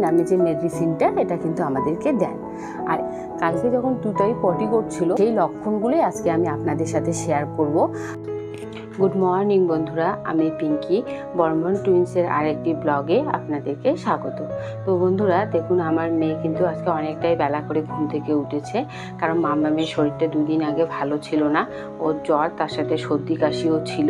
নামে যে মেডিসিনটা এটা কিন্তু আমাদেরকে দেন। আর কালকে যখন তুতাই পটি করছিল সেই লক্ষণগুলোই আজকে আমি আপনাদের সাথে শেয়ার করব। গুড মর্নিং বন্ধুরা, আমি পিঙ্কি বর্মন টুইন্সের আরেকটি ব্লগে আপনাদেরকে স্বাগত। তো বন্ধুরা দেখুন, আমার মেয়ে কিন্তু আজকে অনেকটাই বেলা করে ঘুম থেকে উঠেছে, কারণ মাম্মামের শরীরটা দুদিন আগে ভালো ছিল না, ওর জ্বর তার সাথে সর্দি কাশিও ছিল।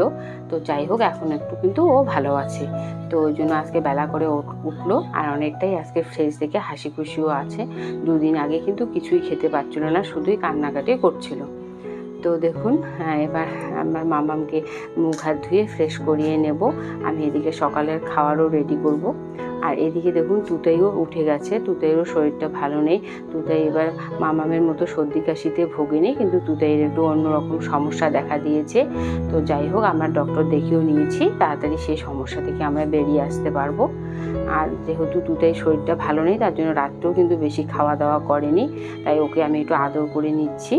তো যাই হোক, এখন একটু কিন্তু ও ভালো আছে। তো ওই জন্য আজকে বেলা করে উঠলো, আর অনেকটাই আজকে ফ্রেশ দেখে হাসি খুশিও আছে। দুদিন আগে কিন্তু কিছুই খেতে পারছিল না, শুধুই কান্নাকাটি করছিল। তো দেখুন, এবার আমার মামামকে মুখ হাত ধুয়ে ফ্রেশ করিয়ে নেব। আমি এদিকে সকালের খাওয়ারও রেডি করব। আর এদিকে দেখুন, তুতাইও উঠে গেছে, তুতাইয়েরও শরীরটা ভালো নেই। তুতাই এবার মামামের মতো সর্দি কাশিতে ভোগেনি, কিন্তু তুতাইয়ের একটু অন্যরকম সমস্যা দেখা দিয়েছে। তো যাই হোক, আমরা ডক্টর দেখিয়েও নিয়েছি, তাড়াতাড়ি সেই সমস্যা থেকে আমরা বেরিয়ে আসতে পারবো। আর যেহেতু তুতাই শরীরটা ভালো নেই, তার জন্য রাত্রেও কিন্তু বেশি খাওয়া দাওয়া করেনি, তাই ওকে আমি একটু আদর করে নিচ্ছি।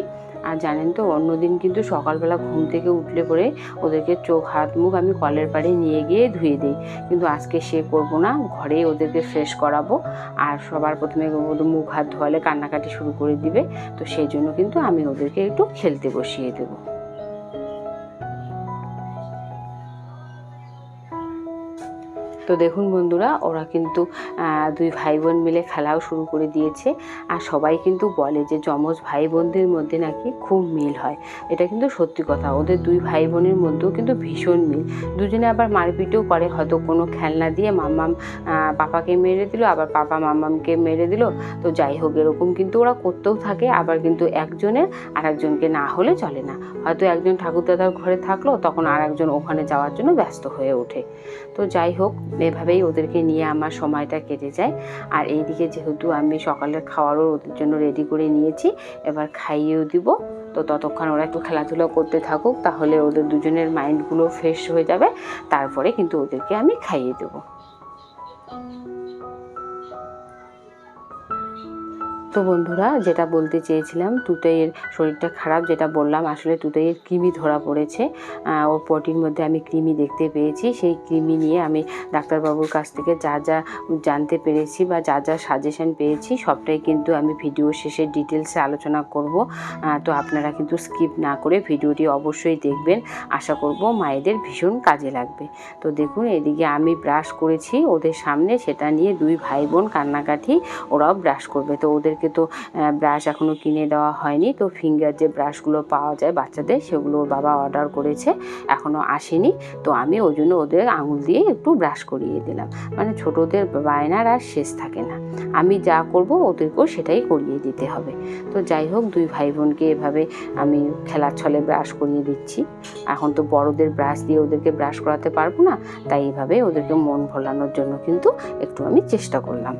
আর জানেন তো, অন্যদিন কিন্তু সকালবেলা ঘুম থেকে উঠলে পরে ওদেরকে চোখ হাত মুখ আমি কলের পাড়ে নিয়ে গিয়ে ধুয়ে দিই, কিন্তু আজকে সে করবো না, ঘরেই ওদেরকে ফ্রেশ করাবো। আর সবার প্রথমে ওদের মুখ হাত ধোয়ালে কান্নাকাটি শুরু করে দিবে, তো সেই জন্য কিন্তু আমি ওদেরকে একটু খেলতে বসিয়ে দেবো। তো দেখুন বন্ধুরা, ওরা কিন্তু দুই ভাই বোন মিলে খেলাও শুরু করে দিয়েছে। আর সবাই কিন্তু বলে যে যমজ ভাই বোনদের মধ্যে নাকি খুব মিল হয়। এটা কিন্তু সত্যি কথা, ওদের দুই ভাই বোনের মধ্যেও কিন্তু ভীষণ মিল। দুজনে আবার মারপিটও করে, হয়তো কোনো খেলনা দিয়ে মাম্মাম পাপাকে মেরে দিল, আবার পাপা মাম্মামকে মেরে দিল। তো যাই হোক, এরকম কিন্তু ওরা করতেও থাকে। আবার কিন্তু একজনের আর একজনকে না হলে চলে না, হয়তো একজন ঠাকুরদাদার ঘরে থাকলো, তখন আর একজন ওখানে যাওয়ার জন্য ব্যস্ত হয়ে ওঠে। তো যাই হোক, এভাবেই ওদেরকে নিয়ে আমার সময়টা কেটে যায়। আর এইদিকে যেহেতু আমি সকালের খাওয়ারও ওদের জন্য রেডি করে নিয়েছি, এবার খাইয়েও দিব। তো ততক্ষণ ওরা একটু খেলাধুলা করতে থাকুক, তাহলে ওদের দুজনের মাইন্ডগুলো ফ্রেশ হয়ে যাবে। তারপরে কিন্তু ওদেরকে আমি খাইয়ে দেবো। তো বন্ধুরা, যেটা বলতে চেয়েছিলাম, তুতাইয়ের শরীরটা খারাপ, যেটা বললাম, আসলে তুতাইয়ের কৃমি ধরা পড়েছে। ওর পটির মধ্যে আমি কৃমি দেখতে পেয়েছি। সেই কৃমি নিয়ে আমি ডাক্তারবাবুর কাছ থেকে যা যা জানতে পেরেছি বা যা যা সাজেশন পেয়েছি, সবটাই কিন্তু আমি ভিডিও শেষে ডিটেলসে আলোচনা করব। তো আপনারা কিন্তু স্কিপ না করে ভিডিওটি অবশ্যই দেখবেন, আশা করব মায়েদের ভীষণ কাজে লাগবে। তো দেখুন, এদিকে আমি ব্রাশ করেছি ওদের সামনে, সেটা নিয়ে দুই ভাই বোন কান্নাকাটি, ওরাও ব্রাশ করবে। তো ওদেরকে তো ব্রাশ এখনও কিনে দেওয়া হয়নি, তো ফিঙ্গার যে ব্রাশগুলো পাওয়া যায় বাচ্চাদের, সেগুলো ওর বাবা অর্ডার করেছে, এখনও আসেনি। তো আমি ওই জন্য ওদের আঙুল দিয়ে একটু ব্রাশ করিয়ে দিলাম। মানে ছোটোদের বায়নার আর শেষ থাকে না, আমি যা করব ওদেরকেও সেটাই করিয়ে দিতে হবে। তো যাই হোক, দুই ভাই বোনকে এভাবে আমি খেলার ছলে ব্রাশ করিয়ে দিচ্ছি। এখন তো বড়দের ব্রাশ দিয়ে ওদেরকে ব্রাশ করাতে পারবো না, তাই এইভাবে ওদেরকে মন ভোলানোর জন্য কিন্তু একটু আমি চেষ্টা করলাম।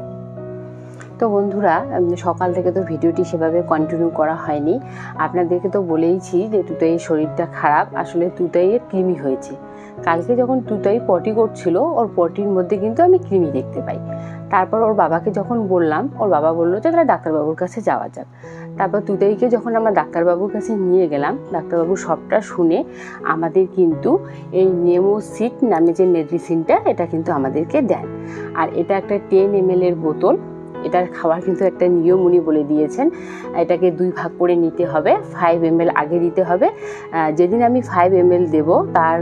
তো বন্ধুরা, সকাল থেকে তো ভিডিওটি সেভাবে কন্টিনিউ করা হয়নি। আপনাদেরকে তো বলেইছি যে তুতাইয়ের শরীরটা খারাপ, আসলে তুতাইয়ের কৃমি হয়েছে। কালকে যখন তুতাই পটি করছিল, ওর পটির মধ্যে কিন্তু আমি কৃমি দেখতে পাই। তারপর ওর বাবাকে যখন বললাম, ওর বাবা বললো যে তাহলে ডাক্তারবাবুর কাছে যাওয়া যাক। তারপর তুতাইকে যখন আমরা ডাক্তারবাবুর কাছে নিয়ে গেলাম, ডাক্তারবাবু সবটা শুনে আমাদের কিন্তু এই নেমোসিট নামে যে মেডিসিনটা, এটা কিন্তু আমাদেরকে দেন। আর এটা একটা 10 ml এর বোতল। এটার খাওয়ার কিন্তু একটা নিয়ম উনি বলে দিয়েছেন, এটাকে 2 ভাগ করে নিতে হবে। 5 ml আগে দিতে হবে, যেদিন আমি 5 ml দেব তার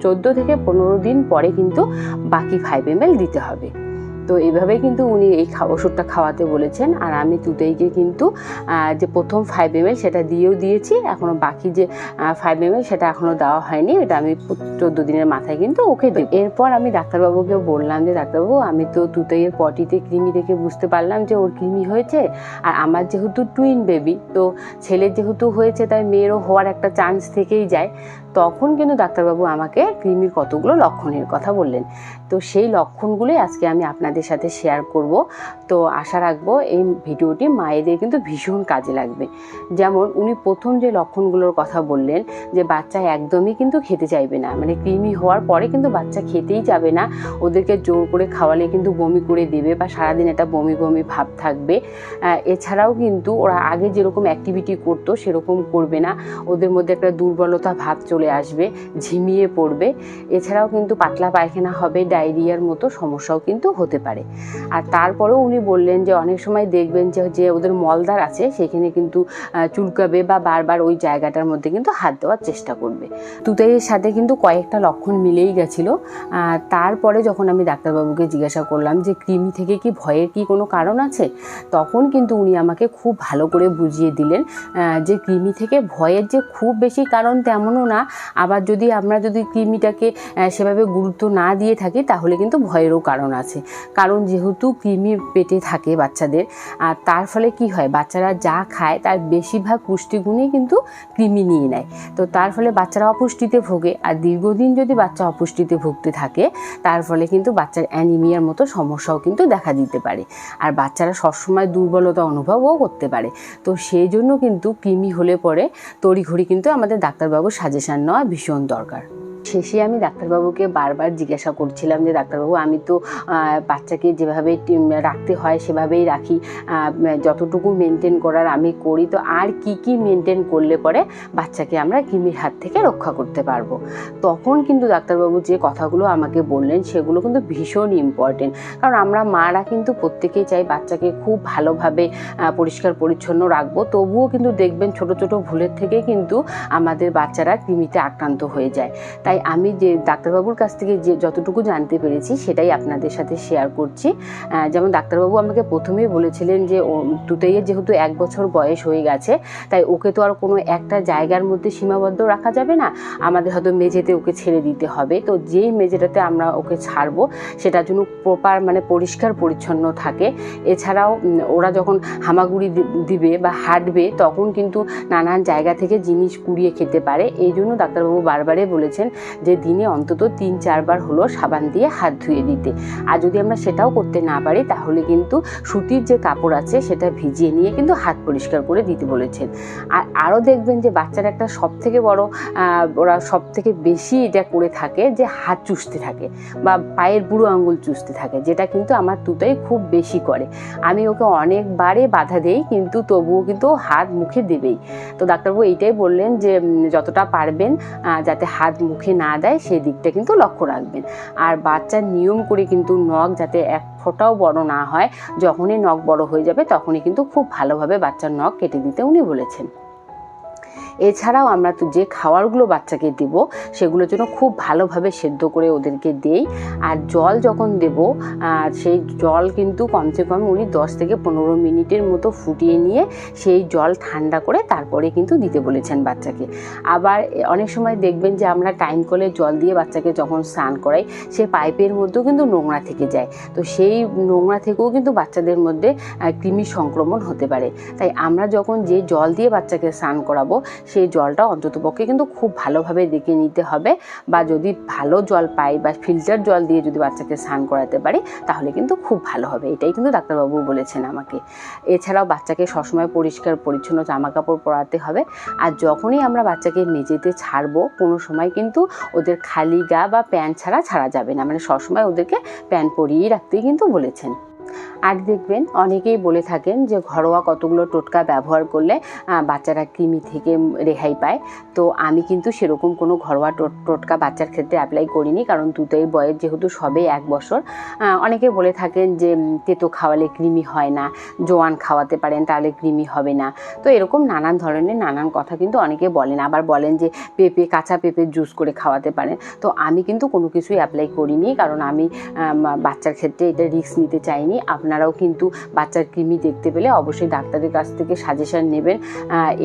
14 থেকে 15 দিন পরে কিন্তু বাকি 5 ml দিতে হবে। তো এইভাবেই কিন্তু উনি এই ওষুধটা খাওয়াতে বলেছেন। আর আমি তুতাইকে কিন্তু যে প্রথম 5 ml সেটা দিয়েও দিয়েছি, এখনও বাকি যে 5 ml সেটা এখনও দেওয়া হয়নি, এটা আমি 14 দিনের মাথায় কিন্তু ওকে দেব। এরপর আমি ডাক্তারবাবুকে বললাম যে ডাক্তারবাবু, আমি তো তুতাইয়ের পটিতে কৃমি দেখে বুঝতে পারলাম যে ওর কৃমি হয়েছে, আর আমার যেহেতু টুইন বেবি, তো ছেলের যেহেতু হয়েছে তাই মেয়েরও হওয়ার একটা চান্স থেকেই যায়। তখন কিন্তু ডাক্তারবাবু আমাকে কৃমির কতগুলো লক্ষণের কথা বললেন। তো সেই লক্ষণগুলোই আজকে আমি আপনাদের সাথে শেয়ার করব। তো আশা রাখবো এই ভিডিওটি মায়েদের কিন্তু ভীষণ কাজে লাগবে। যেমন উনি প্রথম যে লক্ষণগুলোর কথা বললেন, যে বাচ্চা একদমই কিন্তু খেতে চাইবে না, মানে কৃমি হওয়ার পরে কিন্তু বাচ্চা খেতেই যাবে না, ওদেরকে জোর করে খাওয়ালে কিন্তু বমি করে দেবে বা সারাদিন একটা বমি বমি ভাব থাকবে। এছাড়াও কিন্তু ওরা আগে যেরকম অ্যাক্টিভিটি করতো সেরকম করবে না, ওদের মধ্যে একটা দুর্বলতা ভাব চলে চলে আসবে, ঝিমিয়ে পড়বে। এছাড়াও কিন্তু পাতলা পায়খানা হবে, ডায়রিয়ার মতো সমস্যাও কিন্তু হতে পারে। আর তারপরেও উনি বললেন যে অনেক সময় দেখবেন যে ওদের মলদ্বার আছে সেখানে কিন্তু চুলকাবে বা বারবার ওই জায়গাটার মধ্যে কিন্তু হাত দেওয়ার চেষ্টা করবে। তুতাইয়ের সাথে কিন্তু কয়েকটা লক্ষণ মিলেই গেছিলো। তারপরে যখন আমি ডাক্তারবাবুকে জিজ্ঞাসা করলাম যে কৃমি থেকে কি ভয়ের কি কোনো কারণ আছে, তখন কিন্তু উনি আমাকে খুব ভালো করে বুঝিয়ে দিলেন যে কৃমি থেকে ভয়ের যে খুব বেশি কারণ তেমনও না, আবার আমরা যদি কৃমিটাকে সেভাবে গুরুত্ব না দিয়ে থাকি তাহলে কিন্তু ভয়েরও কারণ আছে। কারণ যেহেতু কৃমি পেটে থাকে বাচ্চাদের, আর তার ফলে কি হয়, বাচ্চারা যা খায় তার বেশিরভাগ পুষ্টিগুণই কিন্তু কৃমি নিয়ে নেয়। তো তার ফলে বাচ্চারা অপুষ্টিতে ভোগে, আর দীর্ঘদিন যদি বাচ্চা অপুষ্টিতে ভুগতে থাকে তার ফলে কিন্তু বাচ্চার অ্যানিমিয়ার মতো সমস্যাও কিন্তু দেখা দিতে পারে, আর বাচ্চারা সবসময় দুর্বলতা অনুভবও করতে পারে। তো সেই জন্য কিন্তু কৃমি হলে পরে তড়িঘড়ি কিন্তু আমাদের ডাক্তারবাবুর সাজেশান নেওয়া ভীষণ দরকার। শেষে আমি ডাক্তারবাবুকে বারবার জিজ্ঞাসা করছিলাম যে ডাক্তারবাবু, আমি তো বাচ্চাকে যেভাবে রাখতে হয় সেভাবেই রাখি, যতটুকু মেনটেন করার আমি করি, তো আর কি মেনটেন করলে পরে বাচ্চাকে আমরা কৃমির হাত থেকে রক্ষা করতে পারবো। তখন কিন্তু ডাক্তারবাবু যে কথাগুলো আমাকে বললেন সেগুলো কিন্তু ভীষণ ইম্পর্টেন্ট। কারণ আমরা মারা কিন্তু প্রত্যেকেই চাই বাচ্চাকে খুব ভালোভাবে পরিষ্কার পরিচ্ছন্ন রাখবো, তবুও কিন্তু দেখবেন ছোট ছোট ভুলের থেকে কিন্তু আমাদের বাচ্চারা কৃমিতে আক্রান্ত হয়ে যায়। তাই আমি যে ডাক্তারবাবুর কাছ থেকে যে যতটুকু জানতে পেরেছি সেটাই আপনাদের সাথে শেয়ার করছি। যেমন ডাক্তারবাবু আমাকে প্রথমেই বলেছিলেন যে তুতাইয়ের যেহেতু 1 বছর বয়স হয়ে গেছে, তাই ওকে তো আর কোনো একটা জায়গার মধ্যে সীমাবদ্ধ রাখা যাবে না, আমাদের হয়তো মেঝেতে ওকে ছেড়ে দিতে হবে। তো যেই মেঝেটাতে আমরা ওকে ছাড়বো সেটার জন্য প্রপার পরিষ্কার পরিচ্ছন্ন থাকে। এছাড়াও ওরা যখন হামাগুড়ি দিবে বা হাঁটবে তখন কিন্তু নানান জায়গা থেকে জিনিস কুড়িয়ে খেতে পারে। এই জন্য ডাক্তারবাবু বারবারই বলেছেন যে দিনে অন্তত 3-4 বার হলো সাবান দিয়ে হাত ধুয়ে দিতে। আর যদি আমরা সেটাও করতে না পারি তাহলে কিন্তু সুতির যে কাপড় আছে সেটা ভিজিয়ে নিয়ে কিন্তু হাত পরিষ্কার করে দিতে বলেছেন। আর আরও দেখবেন যে বাচ্চার একটা সবথেকে বড়, ওরা সবথেকে বেশি এটা করে থাকে যে হাত চুষতে থাকে বা পায়ের বুড়ো আঙুল চুষতে থাকে, যেটা কিন্তু আমার তুতাই খুব বেশি করে। আমি ওকে অনেকবারে বাধা দেই কিন্তু তবুও কিন্তু হাত মুখে দেবেই। তো ডাক্তারবাবু এইটাই বললেন যে যতটা পারবেন যাতে হাত মুখে না দেয় সেই দিকটা কিন্তু লক্ষ্য রাখবেন। আর বাচ্চার নিয়ম করে কিন্তু নখ যাতে এক ফোঁটাও বড় না হয়, যখনই নখ বড় হয়ে যাবে তখনই কিন্তু খুব ভালোভাবে বাচ্চার নখ কেটে দিতে উনি বলেছেন। এছাড়াও আমরা তো যে খাবারগুলো বাচ্চাকে দেব সেগুলো যেন খুব ভালোভাবে সেদ্ধ করে ওদেরকে দেই। আর জল যখন দেব সেই জল কিন্তু কমসে কম উনি 10 থেকে 15 মিনিটের মতো ফুটিয়ে নিয়ে সেই জল ঠান্ডা করে তারপরে কিন্তু দিতে বলেছেন বাচ্চাকে। আবার অনেক সময় দেখবেন যে আমরা টাইম কলে জল দিয়ে বাচ্চাকে যখন স্নান করাই সে পাইপের মধ্যেও কিন্তু নোংরা থেকে যায়, তো সেই নোংরা থেকেও কিন্তু বাচ্চাদের মধ্যে কৃমির সংক্রমণ হতে পারে। তাই আমরা যখন যে জল দিয়ে বাচ্চাকে স্নান করাবো সেই জলটা অন্ততপক্ষে কিন্তু খুব ভালোভাবে দেখে নিতে হবে, বা যদি ভালো জল পাই বা ফিল্টার জল দিয়ে যদি বাচ্চাকে স্নান করাতে পারি তাহলে কিন্তু খুব ভালো হবে। এটাই কিন্তু ডাক্তারবাবু বলেছেন আমাকে। এছাড়াও বাচ্চাকে সবসময় পরিষ্কার পরিচ্ছন্ন জামা কাপড় পরাতে হবে। আর যখনই আমরা বাচ্চাকে মেঝেতে ছাড়বো কোনো সময় কিন্তু ওদের খালি গা বা প্যান্ট ছাড়া যাবে না, সবসময় ওদেরকে প্যান্ট পরিয়েই রাখতেই কিন্তু বলেছেন। আর দেখবেন অনেকেই বলে থাকেন যে ঘরোয়া কতগুলো টোটকা ব্যবহার করলে বাচ্চারা কৃমি থেকে রেহাই পায়। তো আমি কিন্তু সেরকম কোনো ঘরোয়া টোটকা বাচ্চার ক্ষেত্রে অ্যাপ্লাই করিনি, কারণ তুতাইয়ের বয়স যেহেতু সবে 1 বছর। অনেকে বলে থাকেন যে তেতো খাওয়ালে কৃমি হয় না, জোয়ান খাওয়াতে পারেন তাহলে কৃমি হবে না। তো এরকম নানান ধরনের নানান কথা কিন্তু অনেকে বলেন। আবার বলেন যে কাঁচা পেঁপের জুস করে খাওয়াতে পারেন। তো আমি কিন্তু কোনো কিছুই অ্যাপ্লাই করিনি, কারণ আমি বাচ্চার ক্ষেত্রে এটা রিস্ক নিতে চাইনি। আপনারাও কিন্তু বাচ্চার কৃমি দেখতে পেলে অবশ্যই ডাক্তারের কাছ থেকে সাজেশন নেবেন।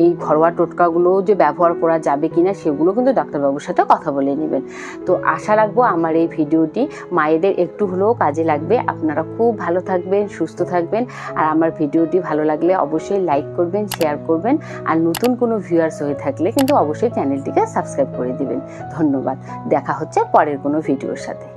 এই ঘরোয়া টোটকাগুলো যে ব্যবহার করা যাবে কিনা সেগুলো কিন্তু ডাক্তারবাবুর সাথে কথা বলে নেবেন। তো আশা রাখবো আমার এই ভিডিওটি মায়েদের একটু হলেও কাজে লাগবে। আপনারা খুব ভালো থাকবেন, সুস্থ থাকবেন। আর আমার ভিডিওটি ভালো লাগলে অবশ্যই লাইক করবেন, শেয়ার করবেন। আর নতুন কোনো ভিউয়ার্স হয়ে থাকলে কিন্তু অবশ্যই চ্যানেলটিকে সাবস্ক্রাইব করে দিবেন। ধন্যবাদ। দেখা হচ্ছে পরের কোনো ভিডিওর সাথে।